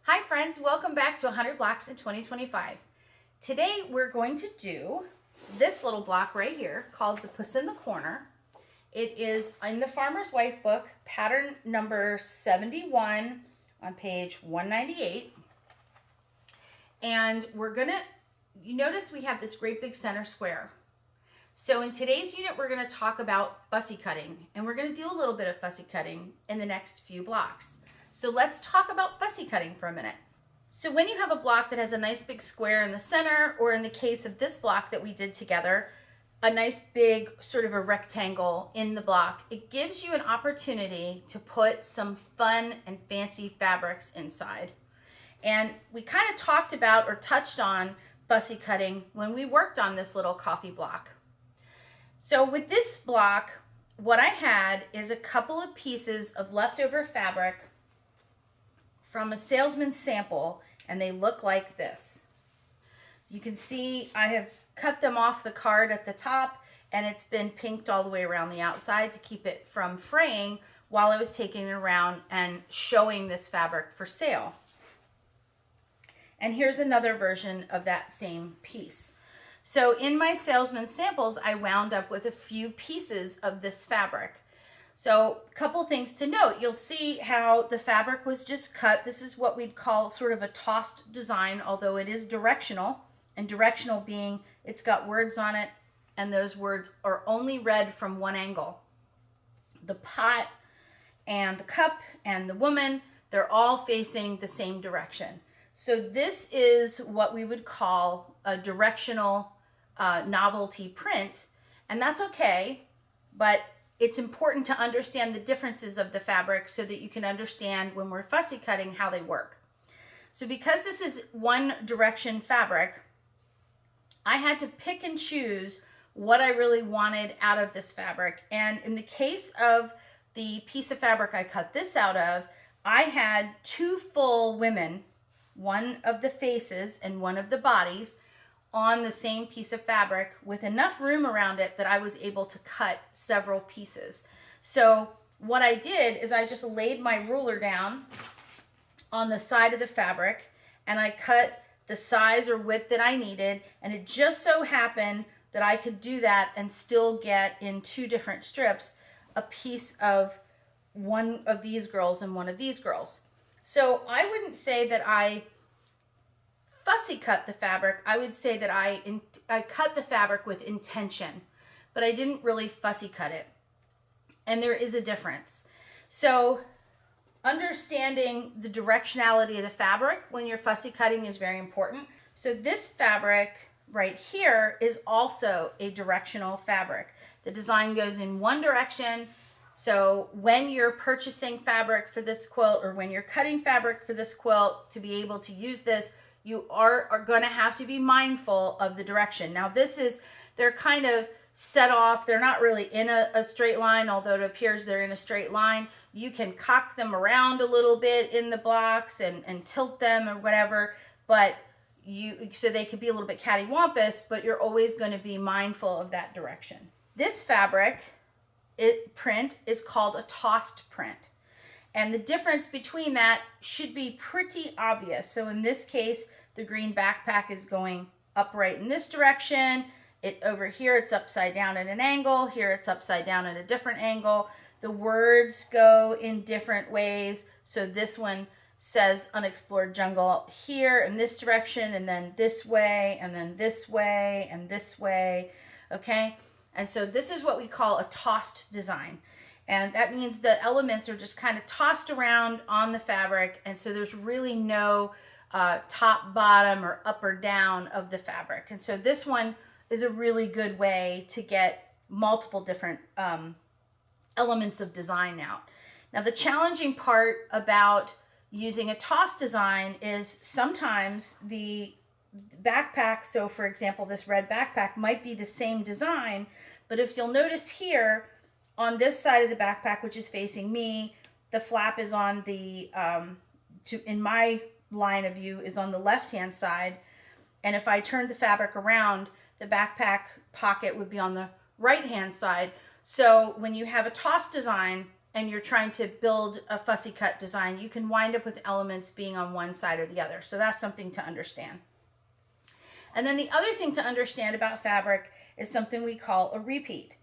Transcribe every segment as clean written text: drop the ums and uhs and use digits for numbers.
Hi friends, welcome back to 100 Blocks in 2025. Today we're going to do this little block right here called the Puss in the Corner. It is in the Farmer's Wife book, pattern number 71 on page 198. And you notice we have this great big center square. So in today's unit, we're going to talk about fussy cutting, and we're going to do a little bit of fussy cutting in the next few blocks. So let's talk about fussy cutting for a minute. So when you have a block that has a nice big square in the center, or in the case of this block that we did together, a nice big sort of a rectangle in the block, it gives you an opportunity to put some fun and fancy fabrics inside. And we kind of talked about or touched on fussy cutting when we worked on this little coffee block. So with this block, what I had is a couple of pieces of leftover fabric from a salesman's sample, and they look like this. You can see I have cut them off the card at the top, and it's been pinked all the way around the outside to keep it from fraying while I was taking it around and showing this fabric for sale. And here's another version of that same piece. So in my salesman samples, I wound up with a few pieces of this fabric. So a couple things to note. You'll see how the fabric was just cut. This is what we'd call sort of a tossed design, although it is directional. And directional being it's got words on it, and those words are only read from one angle. The pot and the cup and the woman, they're all facing the same direction. So this is what we would call a directional novelty print, and that's okay, but it's important to understand the differences of the fabric so that you can understand when we're fussy cutting how they work. So because this is one direction fabric, I had to pick and choose what I really wanted out of this fabric. And in the case of the piece of fabric I cut this out of, I had two full women, one of the faces and one of the bodies, on the same piece of fabric with enough room around it that I was able to cut several pieces. So what I did is I just laid my ruler down on the side of the fabric, and I cut the size or width that I needed, and it just so happened that I could do that and still get in two different strips a piece of one of these girls and one of these girls. So I wouldn't say that I fussy cut the fabric. I would say that I cut the fabric with intention, but I didn't really fussy cut it. And there is a difference. So understanding the directionality of the fabric when you're fussy cutting is very important. So this fabric right here is also a directional fabric. The design goes in one direction. So when you're purchasing fabric for this quilt, or when you're cutting fabric for this quilt, to be able to use this, you are going to have to be mindful of the direction. Now they're kind of set off. They're not really in a straight line, although it appears they're in a straight line. You can cock them around a little bit in the blocks and tilt them or whatever, but so they could be a little bit cattywampus, but you're always going to be mindful of that direction. This fabric print is called a tossed print. And the difference between that should be pretty obvious. So in this case, the green backpack is going upright in this direction. Over here, it's upside down at an angle. Here, it's upside down at a different angle. The words go in different ways. So this one says unexplored jungle here in this direction, and then this way, and then this way, and this way. Okay? And so this is what we call a tossed design. And that means the elements are just kind of tossed around on the fabric, and so there's really no top, bottom, or up or down of the fabric. And so this one is a really good way to get multiple different elements of design out. Now the challenging part about using a toss design is sometimes the backpack, so for example this red backpack might be the same design, but if you'll notice here, on this side of the backpack, which is facing me, the flap is on the, in my line of view, is on the left-hand side. And if I turned the fabric around, the backpack pocket would be on the right-hand side. So when you have a toss design, and you're trying to build a fussy cut design, you can wind up with elements being on one side or the other. So that's something to understand. And then the other thing to understand about fabric is something we call a repeat.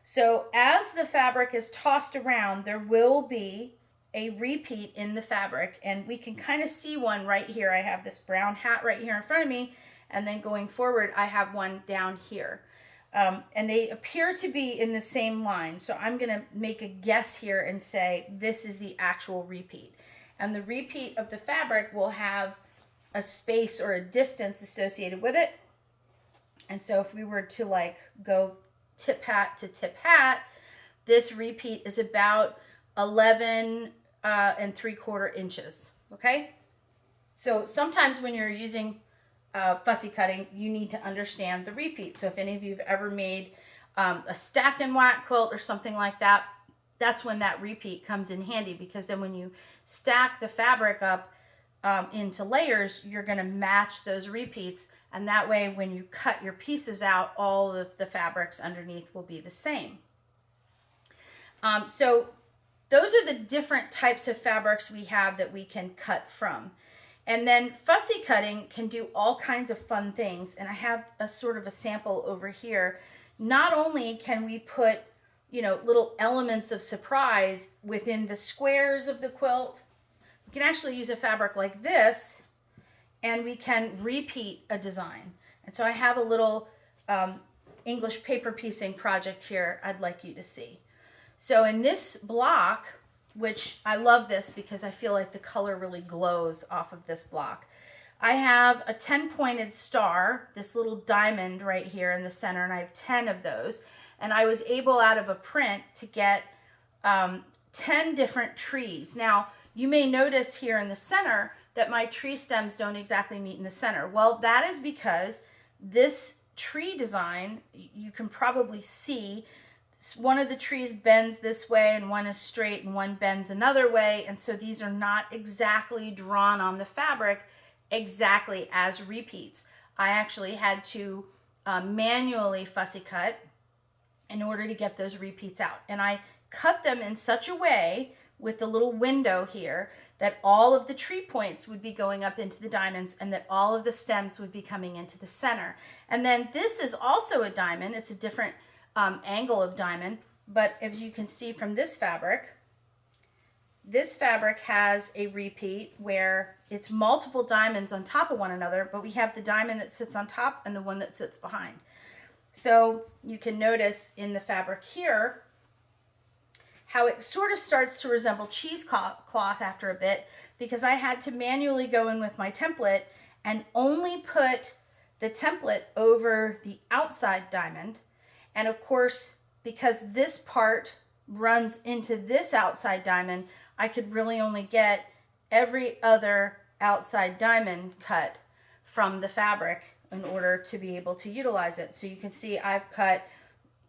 So as the fabric is tossed around, there will be a repeat in the fabric, and we can kind of see one right here. I have this brown hat right here in front of me, and then going forward I have one down here. And they appear to be in the same line. So I'm going to make a guess here and say this is the actual repeat. And the repeat of the fabric will have a space or a distance associated with it. And so if we were to like go tip hat to tip hat, this repeat is about 11 3/4 inches. Okay. So sometimes when you're using fussy cutting, you need to understand the repeat. So if any of you have ever made a stack and whack quilt or something like that, that's when that repeat comes in handy, because then when you stack the fabric up into layers, you're going to match those repeats, and that way when you cut your pieces out, all of the fabrics underneath will be the same. So those are the different types of fabrics we have that we can cut from. And then fussy cutting can do all kinds of fun things, and I have a sort of a sample over here. Not only can we put, you know, little elements of surprise within the squares of the quilt, we can actually use a fabric like this and we can repeat a design. And so I have a little English paper piecing project here I'd like you to see. So in this block, which I love this because I feel like the color really glows off of this block, I have a 10-pointed star, this little diamond right here in the center, and I have 10 of those. And I was able out of a print to get 10 different trees. Now, you may notice here in the center that my tree stems don't exactly meet in the center. Well, that is because this tree design, you can probably see one of the trees bends this way and one is straight and one bends another way. And so these are not exactly drawn on the fabric exactly as repeats. I actually had to manually fussy cut in order to get those repeats out. And I cut them in such a way with the little window here that all of the tree points would be going up into the diamonds and that all of the stems would be coming into the center. And then this is also a diamond. It's a different angle of diamond, but as you can see from this fabric has a repeat where it's multiple diamonds on top of one another, but we have the diamond that sits on top and the one that sits behind. So you can notice in the fabric here how it sort of starts to resemble cheesecloth after a bit, because I had to manually go in with my template and only put the template over the outside diamond. And of course, because this part runs into this outside diamond, I could really only get every other outside diamond cut from the fabric in order to be able to utilize it. So you can see I've cut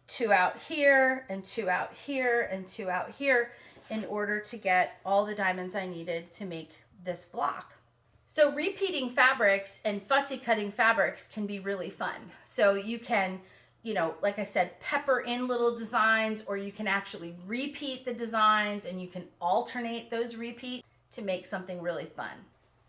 2 out here and 2 out here and 2 out here in order to get all the diamonds I needed to make this block. So repeating fabrics and fussy cutting fabrics can be really fun. So you can, you know, like I said, pepper in little designs, or you can actually repeat the designs and you can alternate those repeats to make something really fun.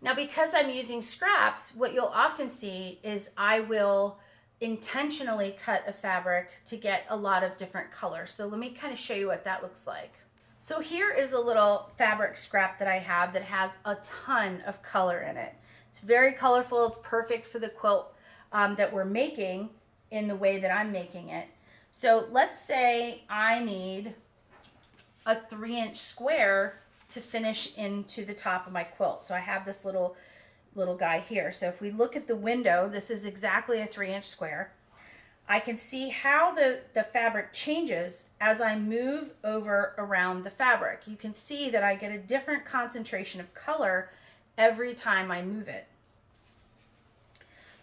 Now, because I'm using scraps, what you'll often see is I will intentionally cut a fabric to get a lot of different colors. So let me kind of show you what that looks like. So here is a little fabric scrap that I have that has a ton of color in it. It's very colorful. It's perfect for the quilt that we're making in the way that I'm making it. So let's say I need a 3-inch square to finish into the top of my quilt. So I have this little guy here. So if we look at the window, this is exactly a 3-inch square. I can see how the fabric changes as I move over around the fabric. You can see that I get a different concentration of color every time I move it.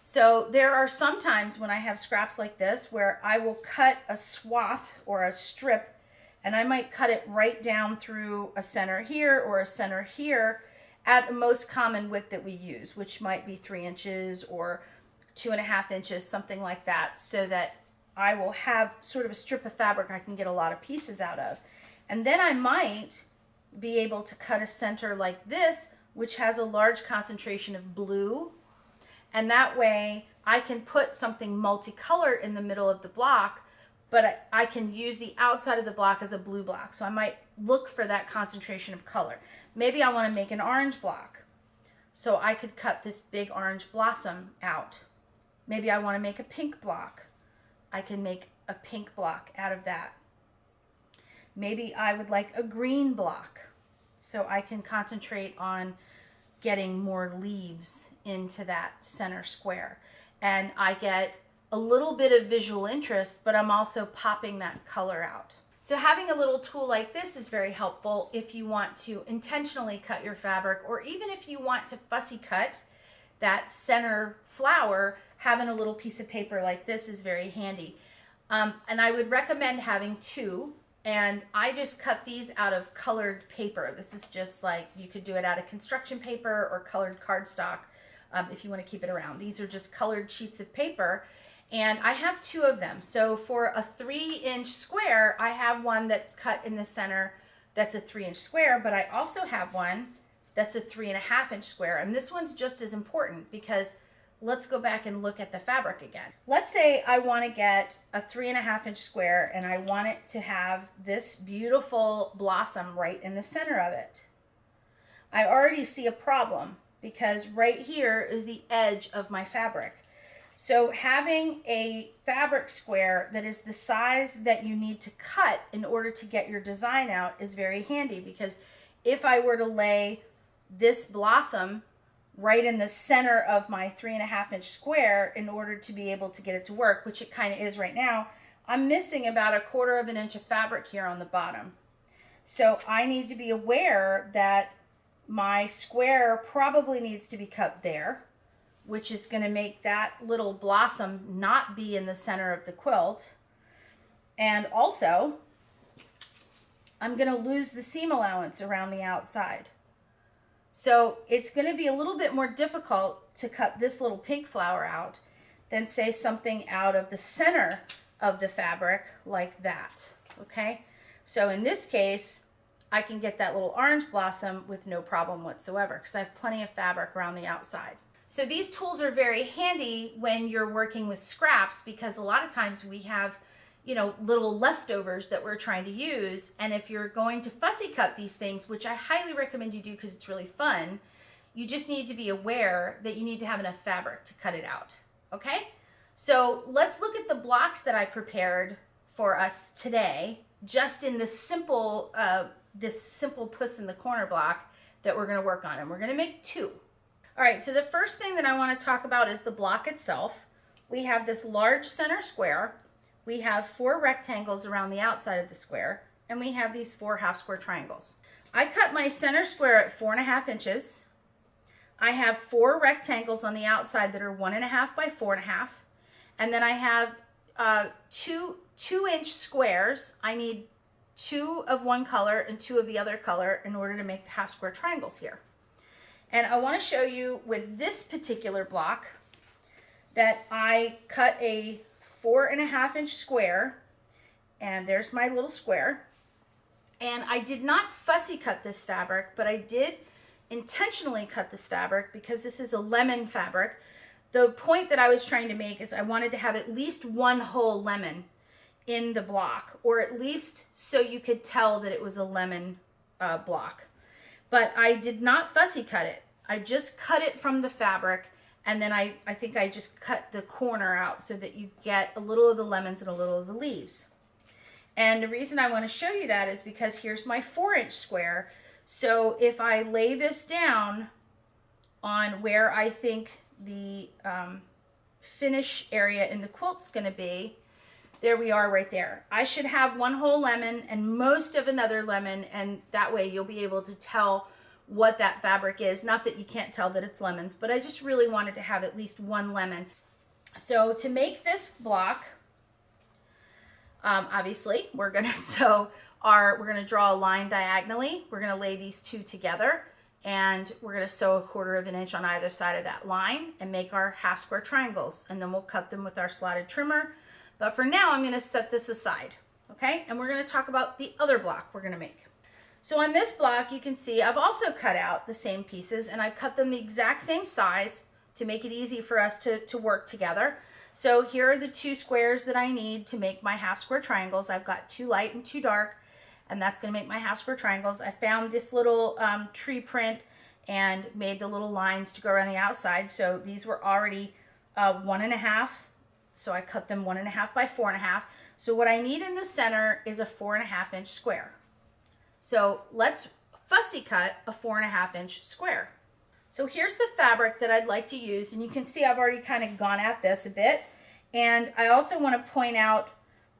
So there are some times when I have scraps like this where I will cut a swath or a strip, and I might cut it right down through a center here or a center here at the most common width that we use, which might be 3 inches or 2.5 inches, something like that, so that I will have sort of a strip of fabric I can get a lot of pieces out of. And then I might be able to cut a center like this, which has a large concentration of blue. And that way I can put something multicolored in the middle of the block, but I can use the outside of the block as a blue block. So I might look for that concentration of color. Maybe I want to make an orange block. So I could cut this big orange blossom out. Maybe I want to make a pink block. I can make a pink block out of that. Maybe I would like a green block. So I can concentrate on getting more leaves into that center square. And I get a little bit of visual interest, but I'm also popping that color out. So having a little tool like this is very helpful if you want to intentionally cut your fabric, or even if you want to fussy cut that center flower. Having a little piece of paper like this is very handy. And I would recommend having two. And I just cut these out of colored paper. This is just like, you could do it out of construction paper or colored cardstock if you want to keep it around. These are just colored sheets of paper. And I have two of them. So for a 3-inch square, I have one that's cut in the center that's a 3-inch square, but I also have one that's a 3.5-inch square. And this one's just as important because let's go back and look at the fabric again. Let's say I want to get a 3.5-inch square and I want it to have this beautiful blossom right in the center of it. I already see a problem because right here is the edge of my fabric. So having a fabric square that is the size that you need to cut in order to get your design out is very handy, because if I were to lay this blossom right in the center of my 3.5-inch square in order to be able to get it to work, which it kind of is right now, I'm missing about 1/4 of an inch of fabric here on the bottom. So I need to be aware that my square probably needs to be cut there, which is going to make that little blossom not be in the center of the quilt. And also, I'm going to lose the seam allowance around the outside. So it's going to be a little bit more difficult to cut this little pink flower out than say something out of the center of the fabric like that. Okay, so in this case, I can get that little orange blossom with no problem whatsoever because I have plenty of fabric around the outside. So these tools are very handy when you're working with scraps, because a lot of times we have, little leftovers that we're trying to use. And if you're going to fussy cut these things, which I highly recommend you do because it's really fun, you just need to be aware that you need to have enough fabric to cut it out. Okay, so let's look at the blocks that I prepared for us today, just in this simple Puss in the Corner block that we're going to work on, and we're going to make 2. All right, so the first thing that I want to talk about is the block itself. We have this large center square. We have 4 rectangles around the outside of the square, and we have these 4 half square triangles. I cut my center square at 4.5 inches. I have 4 rectangles on the outside that are 1.5 by 4.5, and then I have 2-inch squares. I need 2 of one color and 2 of the other color in order to make the half square triangles here. And I want to show you with this particular block that I cut a 4.5-inch square, and there's my little square. And I did not fussy cut this fabric, but I did intentionally cut this fabric because this is a lemon fabric. The point that I was trying to make is I wanted to have at least 1 whole lemon in the block, or at least so you could tell that it was a lemon block. But I did not fussy cut it. I just cut it from the fabric, and then I think I just cut the corner out so that you get a little of the lemons and a little of the leaves. And the reason I want to show you that is because here's my 4-inch square. So if I lay this down on where I think the finish area in the quilt's going to be, there we are right there. I should have 1 whole lemon and most of another lemon, and that way you'll be able to tell what that fabric is. Not that you can't tell that it's lemons, but I just really wanted to have at least 1 lemon. So to make this block, obviously we're gonna draw a line diagonally. We're gonna lay these 2 together, and we're gonna sew 1/4 of an inch on either side of that line and make our half square triangles, and then we'll cut them with our slotted trimmer. But for now, I'm going to set this aside. okay? And we're gonna talk about the other block we're gonna make. So on this block, you can see I've also cut out the same pieces, and I've cut them the exact same size to make it easy for us to work together. So here are the 2 squares that I need to make my half square triangles. I've got 2 light and 2 dark, and that's gonna make my half square triangles. I found this little tree print and made the little lines to go around the outside. So these were already 1.5. So I cut them 1.5 by 4.5. So what I need in the center is a 4.5 inch square. So let's fussy cut a 4.5 inch square. So here's the fabric that I'd like to use, and you can see I've already kind of gone at this a bit. And I also want to point out,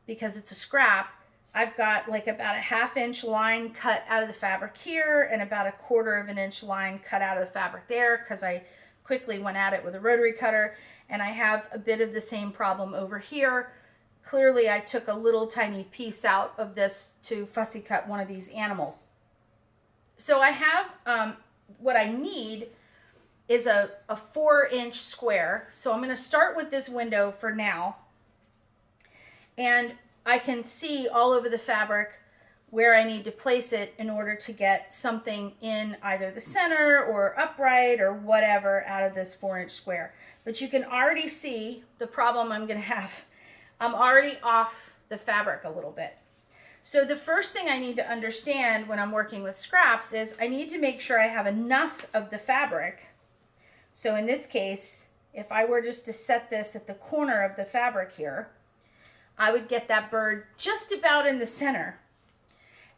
because it's a scrap, I've got like about a 1/2 inch line cut out of the fabric here and about a 1/4 inch line cut out of the fabric there, because I quickly went at it with a rotary cutter. And I have a bit of the same problem over here. Clearly I took a little tiny piece out of this to fussy cut one of these animals. So I have what I need is a 4 inch square. So I'm going to start with this window for now. And I can see all over the fabric where I need to place it in order to get something in either the center or upright or whatever out of this 4 inch square. But you can already see the problem I'm going to have. I'm already off the fabric a little bit. So the first thing I need to understand when I'm working with scraps is I need to make sure I have enough of the fabric. So in this case, if I were just to set this at the corner of the fabric here, I would get that bird just about in the center.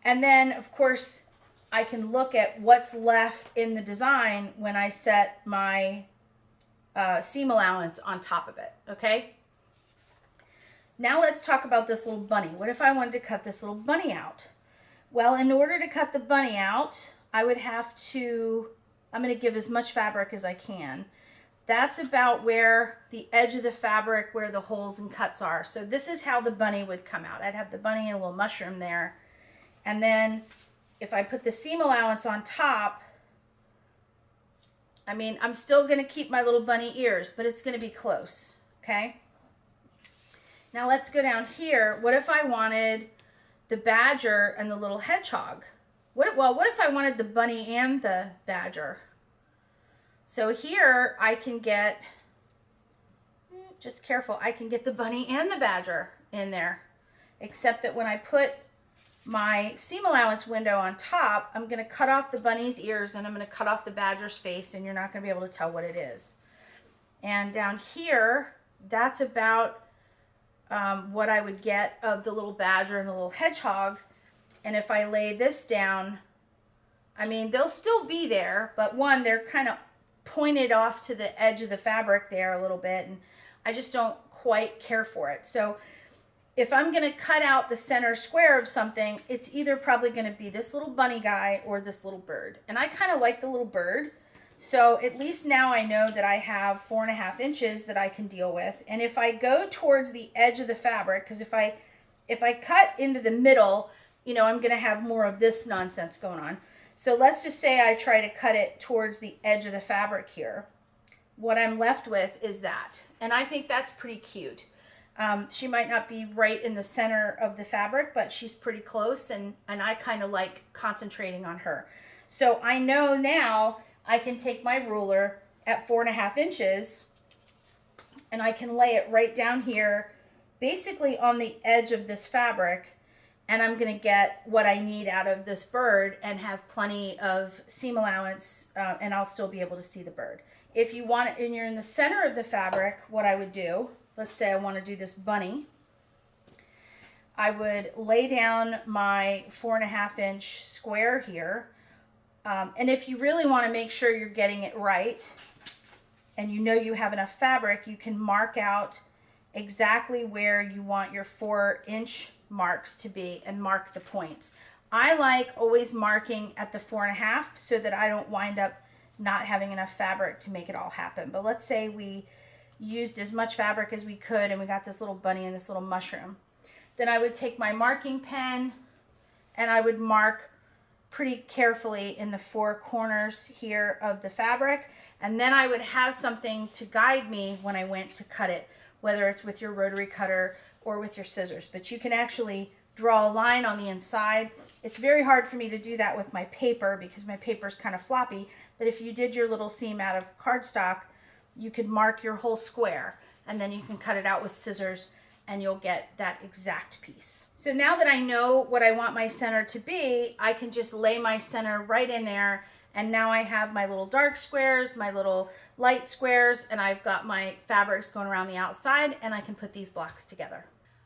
And then, of course, I can look at what's left in the design when I set my seam allowance on top of it, okay? Now let's talk about this little bunny. What if I wanted to cut this little bunny out? Well, in order to cut the bunny out, I would have to, I'm going to give as much fabric as I can. That's about where the edge of the fabric, where the holes and cuts are. So this is how the bunny would come out. I'd have the bunny and a little mushroom there. And then if I put the seam allowance on top, I mean, I'm still going to keep my little bunny ears, but it's going to be close, okay? Now let's go down here. What if I wanted the badger and the little hedgehog? What if I wanted the bunny and the badger? So here I can get, just careful, I can get the bunny and the badger in there. Except that when I put my seam allowance window on top, I'm going to cut off the bunny's ears and I'm going to cut off the badger's face, and you're not going to be able to tell what it is. And down here, that's about what I would get of the little badger and the little hedgehog. And if I lay this down, I mean, they'll still be there, but one, they're kind of pointed off to the edge of the fabric there a little bit, and I just don't quite care for it. So if I'm going to cut out the center square of something, it's either probably going to be this little bunny guy or this little bird. And I kind of like the little bird. So at least now I know that I have 4.5 inches that I can deal with. And if I go towards the edge of the fabric, because if I cut into the middle, you know, I'm going to have more of this nonsense going on. So let's just say I try to cut it towards the edge of the fabric here. What I'm left with is that. And I think that's pretty cute. She might not be right in the center of the fabric, but she's pretty close, and I kind of like concentrating on her. So I know now I can take my ruler at 4.5 inches and I can lay it right down here, basically on the edge of this fabric, and I'm going to get what I need out of this bird and have plenty of seam allowance, and I'll still be able to see the bird. If you want it and you're in the center of the fabric, what I would do, let's say I want to do this bunny, I would lay down my 4.5 inch square here. And if you really want to make sure you're getting it right and you know you have enough fabric, you can mark out exactly where you want your 4 inch marks to be and mark the points. I like always marking at the 4.5 so that I don't wind up not having enough fabric to make it all happen. But let's say we used as much fabric as we could and we got this little bunny and this little mushroom. Then I would take my marking pen and I would mark pretty carefully in the 4 corners here of the fabric, and then I would have something to guide me when I went to cut it, whether it's with your rotary cutter or with your scissors. But you can actually draw a line on the inside. It's very hard for me to do that with my paper because my paper is kind of floppy, but if you did your little seam out of cardstock, you could mark your whole square and then you can cut it out with scissors and you'll get that exact piece. So now that I know what I want my center to be, I can just lay my center right in there, and now I have my little dark squares, my little light squares, and I've got my fabrics going around the outside, and I can put these blocks together.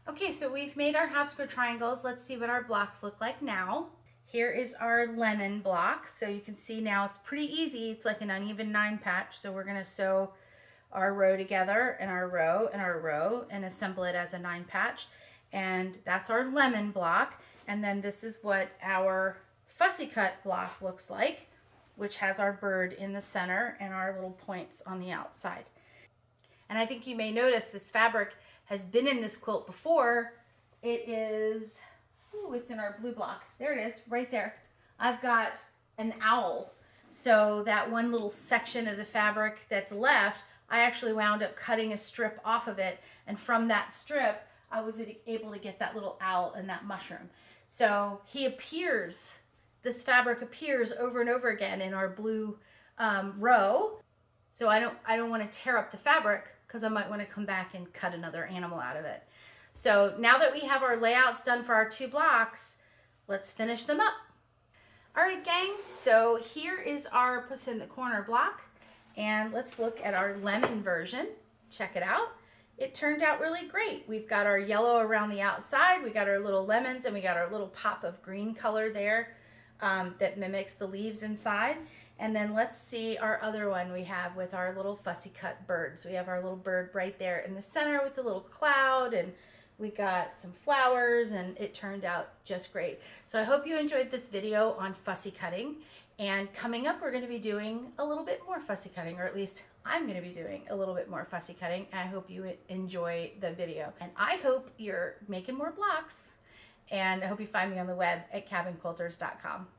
Okay, so we've made our half square triangles. Let's see what our blocks look like now. Here is our lemon block. So you can see now it's pretty easy. It's like an uneven 9 patch. So we're gonna sew our row together and our row and our row and assemble it as a 9 patch. And that's our lemon block. And then this is what our fussy cut block looks like, which has our bird in the center and our little points on the outside. And I think you may notice this fabric has been in this quilt before. It is, ooh, it's in our blue block. There it is, right there. I've got an owl. So that one little section of the fabric that's left, I actually wound up cutting a strip off of it, and from that strip I was able to get that little owl and that mushroom. So he appears, this fabric appears over and over again in our blue row. So I don't want to tear up the fabric because I might want to come back and cut another animal out of it. So now that we have our layouts done for our 2 blocks, let's finish them up. All right, gang, so here is our Puss in the Corner block. And let's look at our lemon version. Check it out. It turned out really great. We've got our yellow around the outside, we got our little lemons, and we got our little pop of green color there that mimics the leaves inside. And then let's see our other one we have with our little fussy cut birds. We have our little bird right there in the center with the little cloud, and we got some flowers, and it turned out just great. So I hope you enjoyed this video on fussy cutting. And coming up, we're going to be doing a little bit more fussy cutting, or at least I'm going to be doing a little bit more fussy cutting. I hope you enjoy the video. And I hope you're making more blocks. And I hope you find me on the web at cabinquilters.com.